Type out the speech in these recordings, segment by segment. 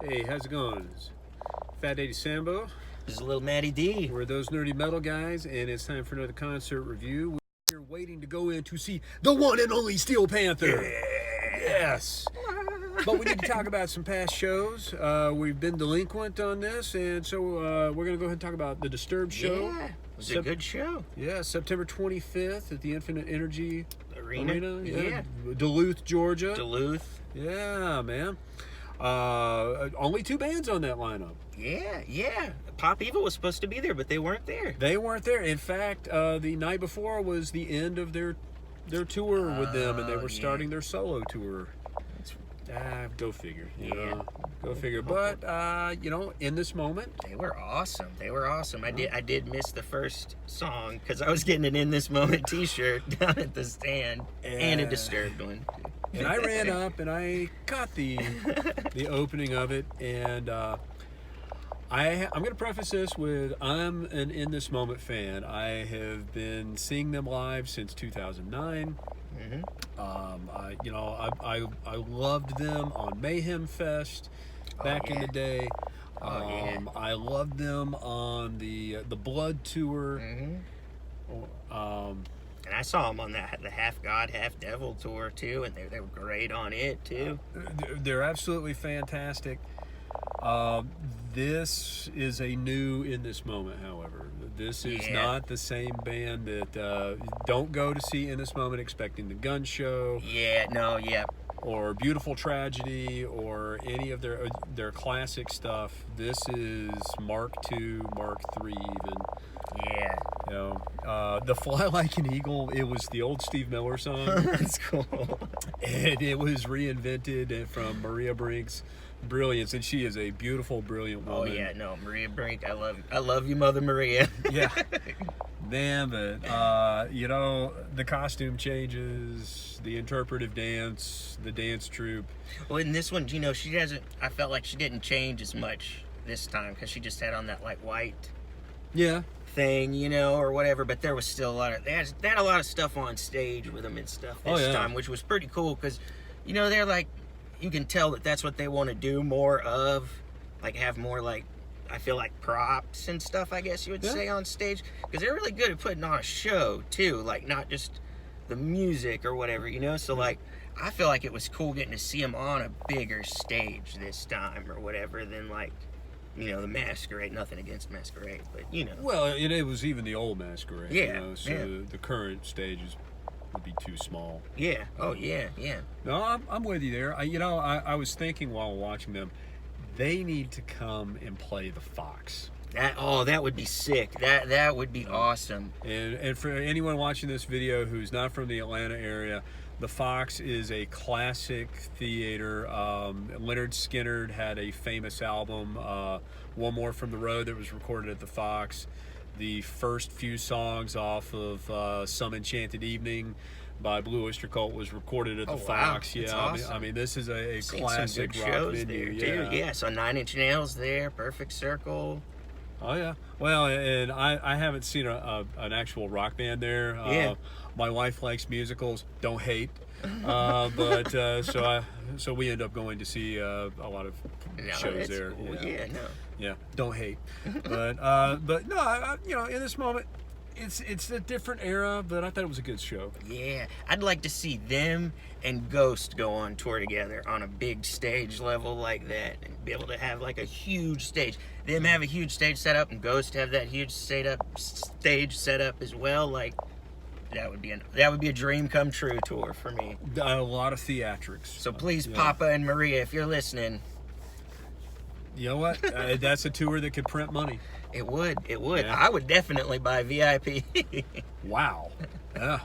Hey, how's it going? It's Fat Daddy Sambo. This is a little Matty D. We're those nerdy metal guys, and it's time for another concert review. We're waiting to go in to see the one and only Steel Panther. Yes. But we need to talk about some past shows. We've been delinquent on this, and so we're going to go ahead and talk about the Disturbed show. Yeah, it was a good show. Yeah, September 25th at the Infinite Energy Arena. Yeah. Duluth, Georgia. Duluth. Yeah, man. Only two bands on that lineup. Yeah. Pop Evil was supposed to be there, but they weren't there. They weren't there. In fact, the night before was the end of their tour with them, and they were starting their solo tour. Go figure. Go figure. But in this moment, they were awesome. I did miss the first song because I was getting an "In This Moment" T-shirt down at the stand and a Disturbed one. And I ran up and I caught the opening of it, and I'm going to preface this with I'm an In This Moment fan. I have been seeing them live since 2009. I loved them on Mayhem Fest back in the day. I loved them on the Blood tour. And I saw them on the Half God, Half Devil tour too, and they were great on it too. They're absolutely fantastic. This is a new In This Moment, however. This is not the same band that don't go to see In This Moment expecting the Gun Show. Or Beautiful Tragedy, or any of their classic stuff. This is Mark II, Mark III even. Yeah. The Fly Like an Eagle, it was the old Steve Miller song. That's cool. And it was reinvented from Maria Brink's brilliance, and she is a beautiful, brilliant woman. Maria Brink, I love you, Mother Maria. Yeah. Man, but the costume changes, the interpretive dance, the dance troupe. Well, in this one, I felt like she didn't change as much this time because she just had on that like white thing, or whatever, but there was still they had a lot of stuff on stage with them and stuff this time, which was pretty cool because they're like, you can tell that that's what they want to do more of, like have more like, I feel like props and stuff, I guess you would say, on stage, because they're really good at putting on a show too, like not just the music or whatever, so like I feel like it was cool getting to see them on a bigger stage this time or whatever than like the Masquerade. Nothing against Masquerade, but well, it was even the old Masquerade, the current stages would be too small. No, I'm with you there. I was thinking while watching them, they need to come and play the Fox. That would be sick. That would be awesome. And for anyone watching this video who's not from the Atlanta area, the Fox is a classic theater. Leonard Skinner had a famous album, One More from the Road, that was recorded at the Fox. The first few songs off of Some Enchanted Evening by Blue Oyster Cult was recorded at the Fox. Wow. Yeah, awesome. I mean, this is a classic some rock shows venue. there, too. Yeah, so 9 Inch Nails there, Perfect Circle. Oh yeah. Well, and I haven't seen an actual rock band there. My wife likes musicals. Don't hate. But so we end up going to see a lot of shows there. Cool. Yeah, don't hate. But no, in this moment, it's a different era, but I thought it was a good show. Yeah, I'd like to see them and Ghost go on tour together on a big stage level like that, and be able to have like a huge stage. Them have a huge stage set up, and Ghost have that huge stage set up as well. Like that would be a dream come true tour for me. A lot of theatrics. So please, Papa and Maria, if you're listening. You know what? That's a tour that could print money. It would. Yeah. I would definitely buy VIP. Wow. Yeah.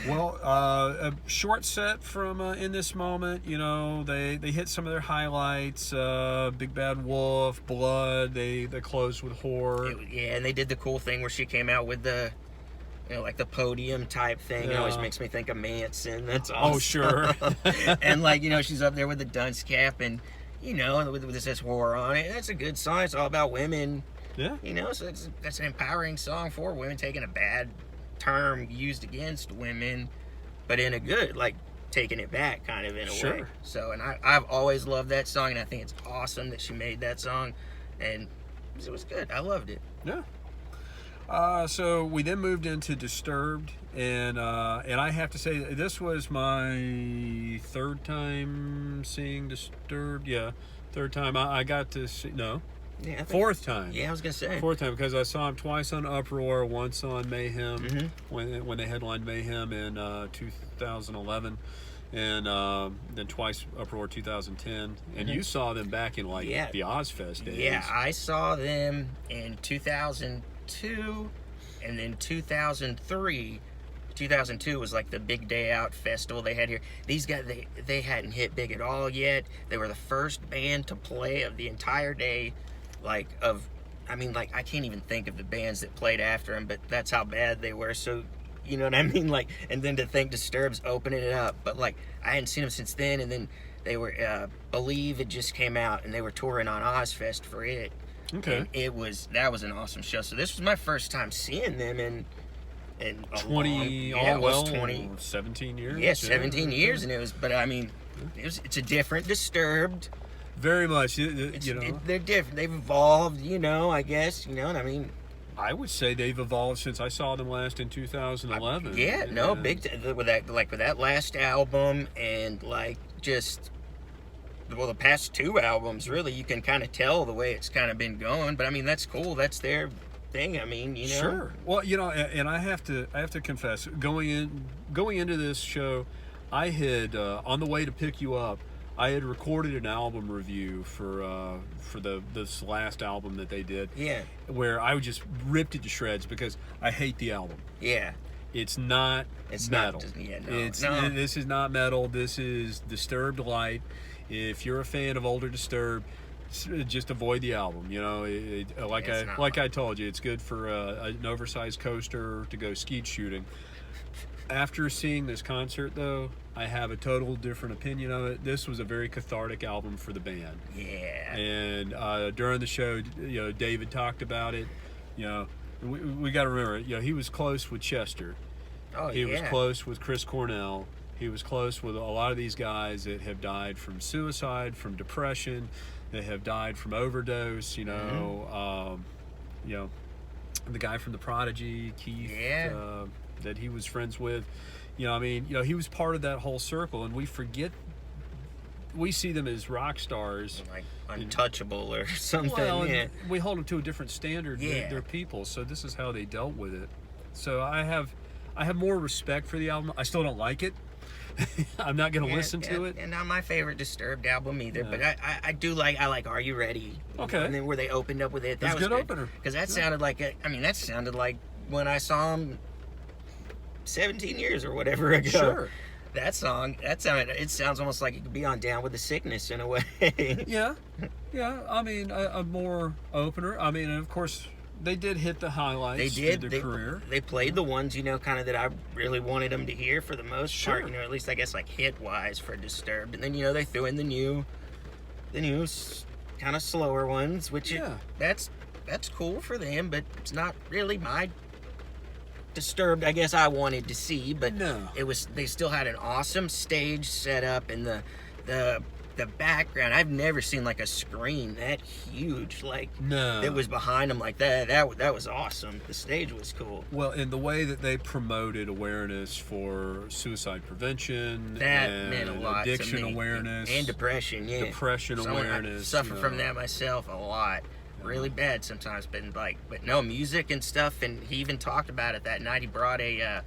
Well, a short set from In This Moment. They hit some of their highlights. Big Bad Wolf, Blood. They closed with Horror. And they did the cool thing where she came out with the, like the podium type thing. It always makes me think of Manson. That's awesome. Oh, sure. And like, she's up there with the dunce cap and, with this Horror on it. That's a good song. It's all about women. Yeah. So that's an empowering song for women, taking a bad term used against women, but in a good, like, taking it back kind of in a way. Sure. So, and I've always loved that song, and I think it's awesome that she made that song, and it was good. I loved it. Yeah. So we then moved into Disturbed, and I have to say this was my third time seeing Disturbed. Yeah, third time. I got to see fourth time. Yeah, I was gonna say fourth time, because I saw him twice on Uproar, once on Mayhem, Mm-hmm. when they headlined Mayhem in 2011. And then twice Uproar 2010, and you saw them back in the Ozfest days. Yeah, I saw them in 2002, and then 2003. 2002 was like the Big Day Out festival they had here. These guys, they hadn't hit big at all yet. They were the first band to play of the entire day, I can't even think of the bands that played after them, but that's how bad they were. So, you know what I mean? And then to think Disturbed's opening it up. But, I hadn't seen them since then. And then they were, Believe it just came out, and they were touring on Ozfest for it. Okay. And that was an awesome show. So this was my first time seeing them in 17 years. Yeah, 17 years. And it's a different Disturbed. Very much. They're different. They've evolved, I guess, what I mean? I would say they've evolved since I saw them last in 2011. Big with that last album, and the past two albums, really, you can kind of tell the way it's kind of been going. But that's cool. That's their thing. Sure. Well, and I have to confess, going into this show, I had on the way to pick you up, I had recorded an album review for this last album that they did. Yeah. Where I just ripped it to shreds because I hate the album. Yeah. It's not metal. No. This is not metal. This is Disturbed light. If you're a fan of older Disturbed, just avoid the album. I told you, it's good for an oversized coaster to go skeet shooting. After seeing this concert, though, I have a total different opinion of it. This was a very cathartic album for the band. Yeah. And during the show, David talked about it. We got to remember, he was close with Chester. Oh, he was close with Chris Cornell. He was close with a lot of these guys that have died from suicide, from depression, that have died from overdose. The guy from The Prodigy, Keith. Yeah. That he was friends with, he was part of that whole circle, and we see them as rock stars, like untouchable or something. Well, we hold them to a different standard. Yeah. They're people, so this is how they dealt with it. So I have more respect for the album. I still don't like it. I'm not going to listen to it. And not my favorite Disturbed album either, but I do like Are You Ready? Okay. And then where they opened up with it, that was good opener. Because that sounded like that sounded like when I saw them 17 years or whatever ago. Sure. That song, it sounds almost like it could be on Down with the Sickness in a way. Yeah. A more opener. And of course, they did hit the highlights of their career. They played the ones, kind of that I really wanted them to hear for the most part, at least I guess hit-wise for Disturbed. And then, they threw in the new kind of slower ones, which that's cool for them, but it's not really my Disturbed I guess I wanted to see, but no. They still had an awesome stage set up, and the background, I've never seen a screen that huge that was behind them like that. That was awesome. The stage was cool. Well, in the way that they promoted awareness for suicide prevention, that and meant a lot addiction to me. awareness, and depression. Yeah, awareness. I suffer from that myself a lot. Really bad sometimes, but no, music and stuff. And he even talked about it that night. He brought a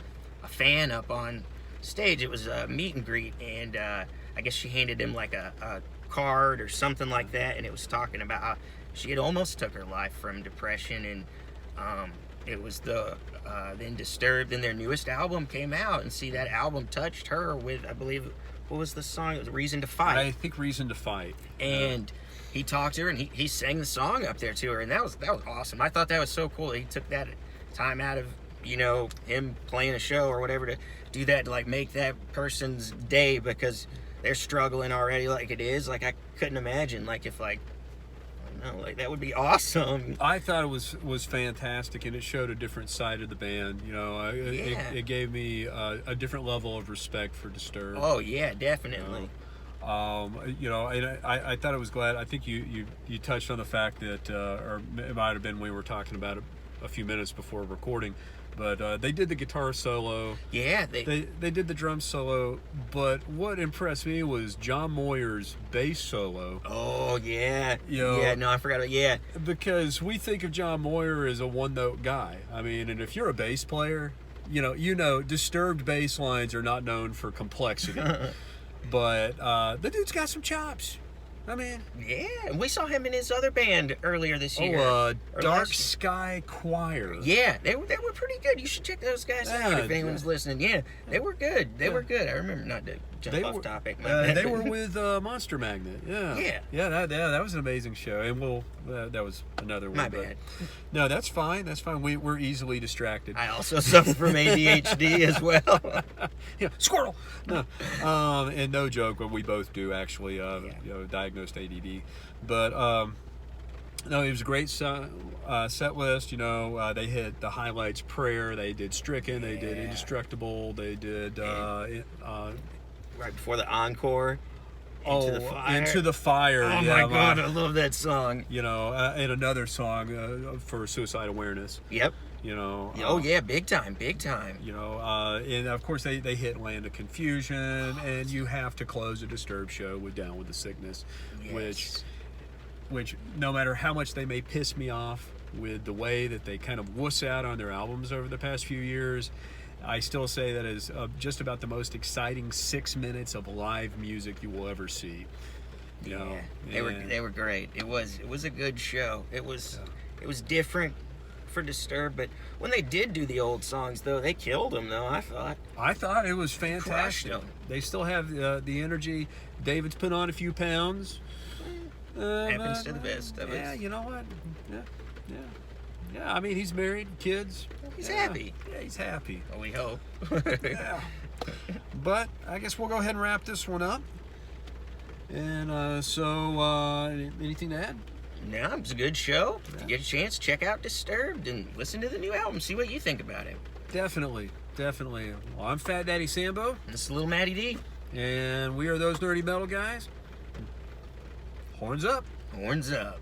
fan up on stage. It was a meet and greet, and I guess she handed him a card or something like that, and it was talking about how she had almost took her life from depression, and it was then Disturbed, and their newest album came out, and see, that album touched her with, I believe, what was the song? It was Reason to Fight. I think Reason to Fight. And he talked to her, and he sang the song up there to her, and that was awesome. I thought that was so cool. He took that time out of him playing a show or whatever to do that, to make that person's day, because they're struggling already like it is. I couldn't imagine if Oh, like that would be awesome. I thought it was fantastic, and it showed a different side of the band. You know, it gave me a different level of respect for Disturbed. Oh yeah, definitely. You know, and I thought it was glad. I think you touched on the fact that, or it might have been we were talking about it a few minutes before recording, but they did the guitar solo. Yeah, they did the drum solo. But what impressed me was John Moyer's bass solo. Oh yeah, you know, yeah. No, I forgot about because we think of John Moyer as a one-note guy. I mean, and if you're a bass player, you know, Disturbed bass lines are not known for complexity. But the dude's got some chops. I mean, yeah, and we saw him in his other band earlier this year. Dark Sky Choir. Yeah, they were pretty good. You should check those guys out if anyone's listening. Yeah, they were good. They were good. I remember, not to jump off topic. They were with Monster Magnet. Yeah. That was an amazing show, and that was another one. My bad. No, that's fine. That's fine. We're easily distracted. I also suffer from ADHD as well. Yeah, squirrel. No, and no joke, but we both do actually. You know, diagnosed ADD, but no, it was a great set list. You know, they hit the highlights. Prayer. They did Stricken. They did Indestructible. They did right before the encore. Into the Fire. Into the Fire. Oh my God, I love that song. You know, and another song for suicide awareness. Yep. You know. Oh yeah, big time. You know, and of course they hit Land of Confusion, and you have to close a Disturbed show with Down with the Sickness, which no matter how much they may piss me off with the way that they kind of wuss out on their albums over the past few years, I still say that is just about the most exciting 6 minutes of live music you will ever see. You know, they were great. It was a good show. It was different for Disturbed, but when they did do the old songs, though, they killed them. Though I thought it was fantastic. They still have the energy. David's put on a few pounds. Happens to the best of us. Yeah, you know what? Yeah. I mean, he's married, kids. He's happy. Yeah, he's happy. Oh, we hope. Yeah. But I guess we'll go ahead and wrap this one up. And anything to add? No, it's a good show. If you get a chance, check out Disturbed and listen to the new album. See what you think about it. Definitely. Well, I'm Fat Daddy Sambo. And this is Little Matty D. And we are those nerdy metal guys. Horns up. Horns up.